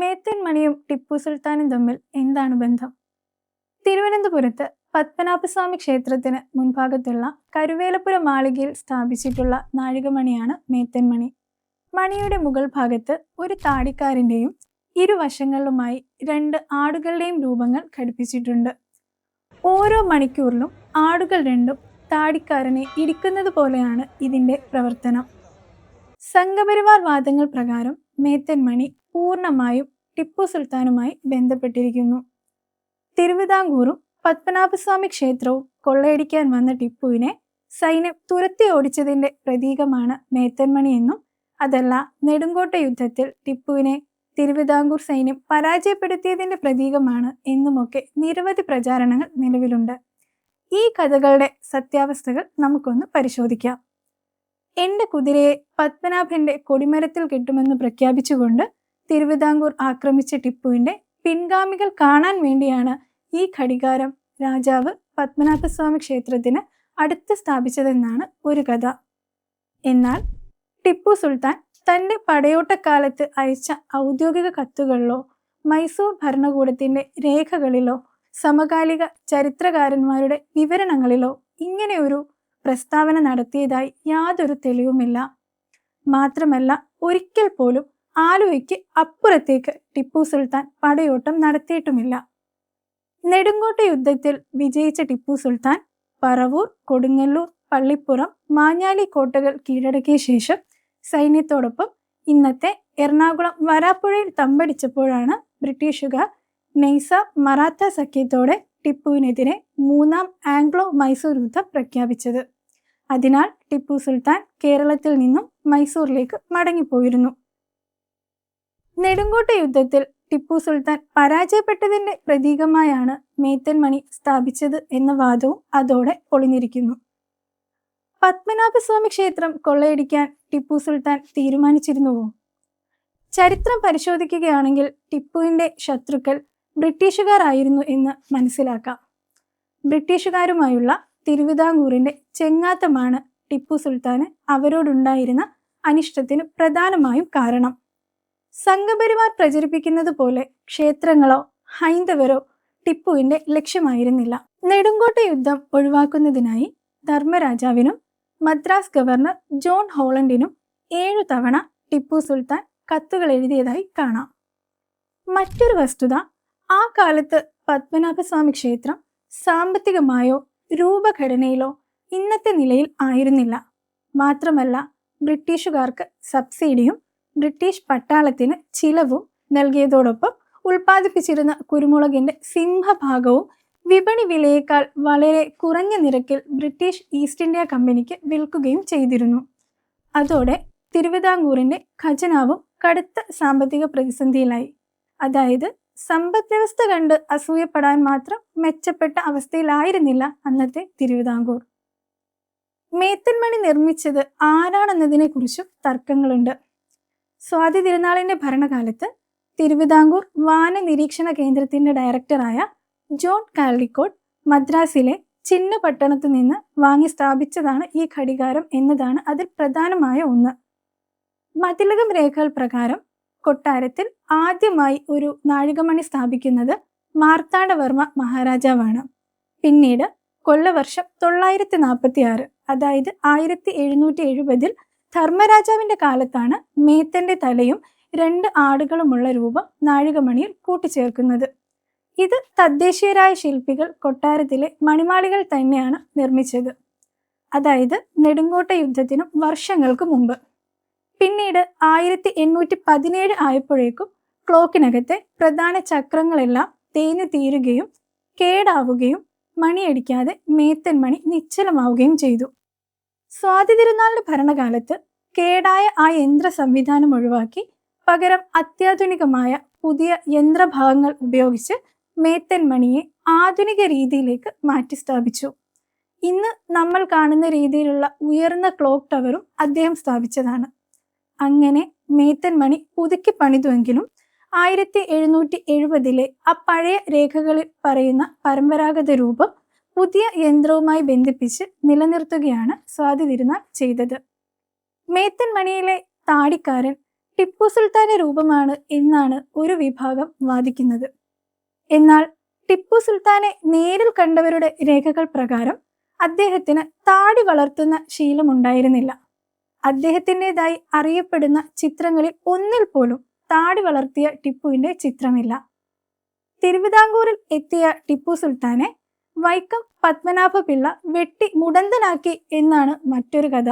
മേത്തൻ മണിയും ടിപ്പു സുൽത്താനും തമ്മിൽ എന്താണ് ബന്ധം? തിരുവനന്തപുരത്ത് പത്മനാഭസ്വാമി ക്ഷേത്രത്തിന് മുൻഭാഗത്തുള്ള കരുവേലപ്പുര മാളികയിൽ സ്ഥാപിച്ചിട്ടുള്ള നാഴികമണിയാണ് മേത്തൻ മണി. മണിയുടെ മുകൾ ഭാഗത്ത് ഒരു താടിക്കാരൻ്റെയും ഇരുവശങ്ങളിലുമായി 2 ആടുകളുടെയും രൂപങ്ങൾ ഘടിപ്പിച്ചിട്ടുണ്ട്. ഓരോ മണിക്കൂറിലും ആടുകൾ രണ്ടും താടിക്കാരനെ ഇടിക്കുന്നത് പോലെയാണ് ഇതിൻ്റെ പ്രവർത്തനം. സംഘപരിവാർ വാദങ്ങൾ പ്രകാരം മേത്തൻ മണി പൂർണ്ണമായും ടിപ്പു സുൽത്താനുമായി ബന്ധപ്പെട്ടിരിക്കുന്നു. തിരുവിതാംകൂറും പത്മനാഭസ്വാമി ക്ഷേത്രവും കൊള്ളയടിക്കാൻ വന്ന ടിപ്പുവിനെ സൈന്യം തുരത്തി ഓടിച്ചതിൻ്റെ പ്രതീകമാണ് മേത്തൻ മണി എന്നും, അതല്ല നെടുങ്കോട്ട യുദ്ധത്തിൽ ടിപ്പുവിനെ തിരുവിതാംകൂർ സൈന്യം പരാജയപ്പെടുത്തിയതിൻ്റെ പ്രതീകമാണ് എന്നുമൊക്കെ നിരവധി പ്രചാരണങ്ങൾ നിലവിലുണ്ട്. ഈ കഥകളുടെ സത്യാവസ്ഥകൾ നമുക്കൊന്ന് പരിശോധിക്കാം. എൻ്റെ കുതിരയെ പത്മനാഭന്റെ കൊടിമരത്തിൽ കെട്ടുമെന്ന് പ്രഖ്യാപിച്ചുകൊണ്ട് തിരുവിതാംകൂർ ആക്രമിച്ച ടിപ്പുവിൻ്റെ പിൻഗാമികൾ കാണാൻ വേണ്ടിയാണ് ഈ ഘടികാരം രാജാവ് പത്മനാഭസ്വാമി ക്ഷേത്രത്തിന് അടുത്ത് സ്ഥാപിച്ചതെന്നാണ് ഒരു കഥ. എന്നാൽ ടിപ്പു സുൽത്താൻ തൻ്റെ പടയോട്ടക്കാലത്ത് അയച്ച ഔദ്യോഗിക കത്തുകളിലോ മൈസൂർ ഭരണകൂടത്തിൻ്റെ രേഖകളിലോ സമകാലിക ചരിത്രകാരന്മാരുടെ വിവരണങ്ങളിലോ ഇങ്ങനെയൊരു പ്രസ്താവന നടത്തിയതായി യാതൊരു തെളിവുമില്ല. മാത്രമല്ല, ഒരിക്കൽ പോലും ആലുവയ്ക്ക് അപ്പുറത്തേക്ക് ടിപ്പു സുൽത്താൻ പടയോട്ടം നടത്തിയിട്ടുമില്ല. നെടുങ്കോട്ട യുദ്ധത്തിൽ വിജയിച്ച ടിപ്പു സുൽത്താൻ പറവൂർ, കൊടുങ്ങല്ലൂർ, പള്ളിപ്പുറം, മാഞ്ഞാലി കോട്ടകൾ കീഴടക്കിയ ശേഷം സൈന്യത്തോടൊപ്പം ഇന്നത്തെ എറണാകുളം വരാപ്പുഴയിൽ തമ്പടിച്ചപ്പോഴാണ് ബ്രിട്ടീഷുകാർ നൈസ മറാത്ത സഖ്യത്തോടെ ടിപ്പുവിനെതിരെ 3ാം ആംഗ്ലോ മൈസൂർ യുദ്ധം പ്രഖ്യാപിച്ചത്. അതിനാൽ ടിപ്പു സുൽത്താൻ കേരളത്തിൽ നിന്നും മൈസൂറിലേക്ക് മടങ്ങിപ്പോയിരുന്നു. നെടുങ്കോട്ട യുദ്ധത്തിൽ ടിപ്പു സുൽത്താൻ പരാജയപ്പെട്ടതിൻ്റെ പ്രതീകമായാണ് മേത്തൻ മണി സ്ഥാപിച്ചത് എന്ന വാദവും അതോടെ പൊളിഞ്ഞിരിക്കുന്നു. പത്മനാഭസ്വാമി ക്ഷേത്രം കൊള്ളയടിക്കാൻ ടിപ്പു സുൽത്താൻ തീരുമാനിച്ചിരുന്നുവോ? ചരിത്രം പരിശോധിക്കുകയാണെങ്കിൽ ടിപ്പുവിൻ്റെ ശത്രുക്കൾ ബ്രിട്ടീഷുകാരായിരുന്നു എന്ന് മനസ്സിലാക്കാം. ബ്രിട്ടീഷുകാരുമായുള്ള തിരുവിതാംകൂറിൻ്റെ ചെങ്ങാത്തമാണ് ടിപ്പു സുൽത്താന് അവരോടുണ്ടായിരുന്ന അനിഷ്ടത്തിന് പ്രധാനമായും കാരണം. സംഘപരിവാർ പ്രചരിപ്പിക്കുന്നത് പോലെ ക്ഷേത്രങ്ങളോ ഹൈന്ദവരോ ടിപ്പുവിൻ്റെ ലക്ഷ്യമായിരുന്നില്ല. നെടുങ്കോട്ട യുദ്ധം ഒഴിവാക്കുന്നതിനായി ധർമ്മരാജാവിനും മദ്രാസ് ഗവർണർ ജോൺ ഹോളണ്ടിനും 7 തവണ ടിപ്പു സുൽത്താൻ കത്തുകൾ എഴുതിയതായി കാണാം. മറ്റൊരു വസ്തുത, ആ കാലത്ത് പത്മനാഭസ്വാമി ക്ഷേത്രം സാമ്പത്തികമായോ രൂപഘടനയിലോ ഇന്നത്തെ നിലയിൽ ആയിരുന്നില്ല. മാത്രമല്ല, ബ്രിട്ടീഷുകാർക്ക് സബ്സിഡിയും ബ്രിട്ടീഷ് പട്ടാളത്തിന് ചിലവും നൽകിയതോടൊപ്പം ഉൽപ്പാദിപ്പിച്ചിരുന്ന കുരുമുളകിൻ്റെ സിംഹഭാഗവും വിപണി വിലയേക്കാൾ വളരെ കുറഞ്ഞ നിരക്കിൽ ബ്രിട്ടീഷ് ഈസ്റ്റ് ഇന്ത്യ കമ്പനിക്ക് വിൽക്കുകയും ചെയ്തിരുന്നു. അതോടെ തിരുവിതാംകൂറിൻ്റെ ഖജനാവും കടുത്ത സാമ്പത്തിക പ്രതിസന്ധിയിലായി. അതായത് സമ്പദ് വ്യവസ്ഥ കണ്ട് അസൂയപ്പെടാൻ മാത്രം മെച്ചപ്പെട്ട അവസ്ഥയിലായിരുന്നില്ല അന്നത്തെ തിരുവിതാംകൂർ. മേത്തൻ മണി നിർമ്മിച്ചത് ആരാണെന്നതിനെ കുറിച്ചും തർക്കങ്ങളുണ്ട്. സ്വാതി തിരുനാളിൻ്റെ ഭരണകാലത്ത് തിരുവിതാംകൂർ വാന നിരീക്ഷണ കേന്ദ്രത്തിൻ്റെ ഡയറക്ടറായ ജോൺ കാൽഡിക്കോട്ട് മദ്രാസിലെ ചിന്നപട്ടണത്തു നിന്ന് വാങ്ങി സ്ഥാപിച്ചതാണ് ഈ ഘടികാരം എന്നതാണ് അതിൽ പ്രധാനമായ ഒന്ന്. മതിലകം രേഖകൾ പ്രകാരം കൊട്ടാരത്തിൽ ആദ്യമായി ഒരു നാഴികമണി സ്ഥാപിക്കുന്നത് മാർത്താണ്ഡവർമ്മ മഹാരാജാവാണ്. പിന്നീട് കൊല്ലവർഷം 946, അതായത് 1770 ധർമ്മരാജാവിൻ്റെ കാലത്താണ് മേത്തൻ്റെ തലയും 2 ആടുകളുമുള്ള രൂപം നാഴികമണിയിൽ കൂട്ടിച്ചേർക്കുന്നത്. ഇത് തദ്ദേശീയരായ ശില്പികൾ കൊട്ടാരത്തിലെ മണിമാളികൾ തന്നെയാണ് നിർമ്മിച്ചത്. അതായത് നെടുങ്കോട്ട യുദ്ധത്തിനും വർഷങ്ങൾക്ക് മുമ്പ്. പിന്നീട് 1817 ആയപ്പോഴേക്കും ക്ലോക്കിനകത്തെ പ്രധാന ചക്രങ്ങളെല്ലാം തേഞ്ഞു തീരുകയും കേടാവുകയും മണിയടിക്കാതെ മേത്തൻ മണി നിശ്ചലമാവുകയും ചെയ്തു. സ്വാതി തിരുനാളിൻ്റെ ഭരണകാലത്ത് കേടായ ആ യന്ത്ര സംവിധാനം ഒഴിവാക്കി പകരം അത്യാധുനികമായ പുതിയ യന്ത്രഭാഗങ്ങൾ ഉപയോഗിച്ച് മേത്തൻ മണിയെ ആധുനിക രീതിയിലേക്ക് മാറ്റി സ്ഥാപിച്ചു. ഇന്ന് നമ്മൾ കാണുന്ന രീതിയിലുള്ള ഉയർന്ന ക്ലോക്ക് ടവറും അദ്ദേഹം സ്ഥാപിച്ചതാണ്. അങ്ങനെ മേത്തൻ മണി പുതുക്കി പണിതുവെങ്കിലും 1770 ആ പഴയ രേഖകളിൽ പറയുന്ന പരമ്പരാഗത രൂപം പുതിയ യന്ത്രവുമായി ബന്ധിപ്പിച്ച് നിലനിർത്തുകയാണ് സ്വാതി തിരുനാൾ ചെയ്തത്. മേത്തൻ മണിയിലെ താടിക്കാരൻ ടിപ്പു സുൽത്താന്റെ രൂപമാണ് എന്നാണ് ഒരു വിഭാഗം വാദിക്കുന്നത്. എന്നാൽ ടിപ്പു സുൽത്താനെ നേരിൽ കണ്ടവരുടെ രേഖകൾ പ്രകാരം അദ്ദേഹത്തിന് താടി വളർത്തുന്ന ശീലമുണ്ടായിരുന്നില്ല. അദ്ദേഹത്തിൻ്റെതായി അറിയപ്പെടുന്ന ചിത്രങ്ങളിൽ ഒന്നിൽ പോലും താടി വളർത്തിയ ടിപ്പുവിന്റെ ചിത്രമില്ല. തിരുവിതാംകൂറിൽ എത്തിയ ടിപ്പു സുൽത്താനെ വൈക്കം പത്മനാഭ പിള്ള വെട്ടി മുടന്തനാക്കി എന്നാണ് മറ്റൊരു കഥ.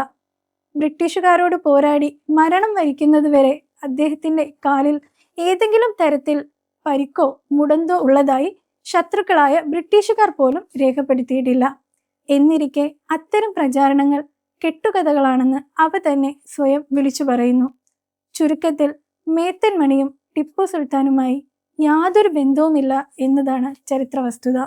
ബ്രിട്ടീഷുകാരോട് പോരാടി മരണം വരിക്കുന്നതുവരെ അദ്ദേഹത്തിന്റെ കാലിൽ ഏതെങ്കിലും തരത്തിൽ പരിക്കോ മുടന്തോ ഉള്ളതായി ശത്രുക്കളായ ബ്രിട്ടീഷുകാർ പോലും രേഖപ്പെടുത്തിയിട്ടില്ല. എന്നിരിക്കെ അത്തരം പ്രചാരണങ്ങൾ കെട്ടുകഥകളാണെന്ന് അവ തന്നെ സ്വയം വിളിച്ചു പറയുന്നു. ചുരുക്കത്തിൽ മേത്തൻ മണിയും ടിപ്പു സുൽത്താനുമായി യാതൊരു ബന്ധവുമില്ല എന്നതാണ് ചരിത്ര വസ്തുത.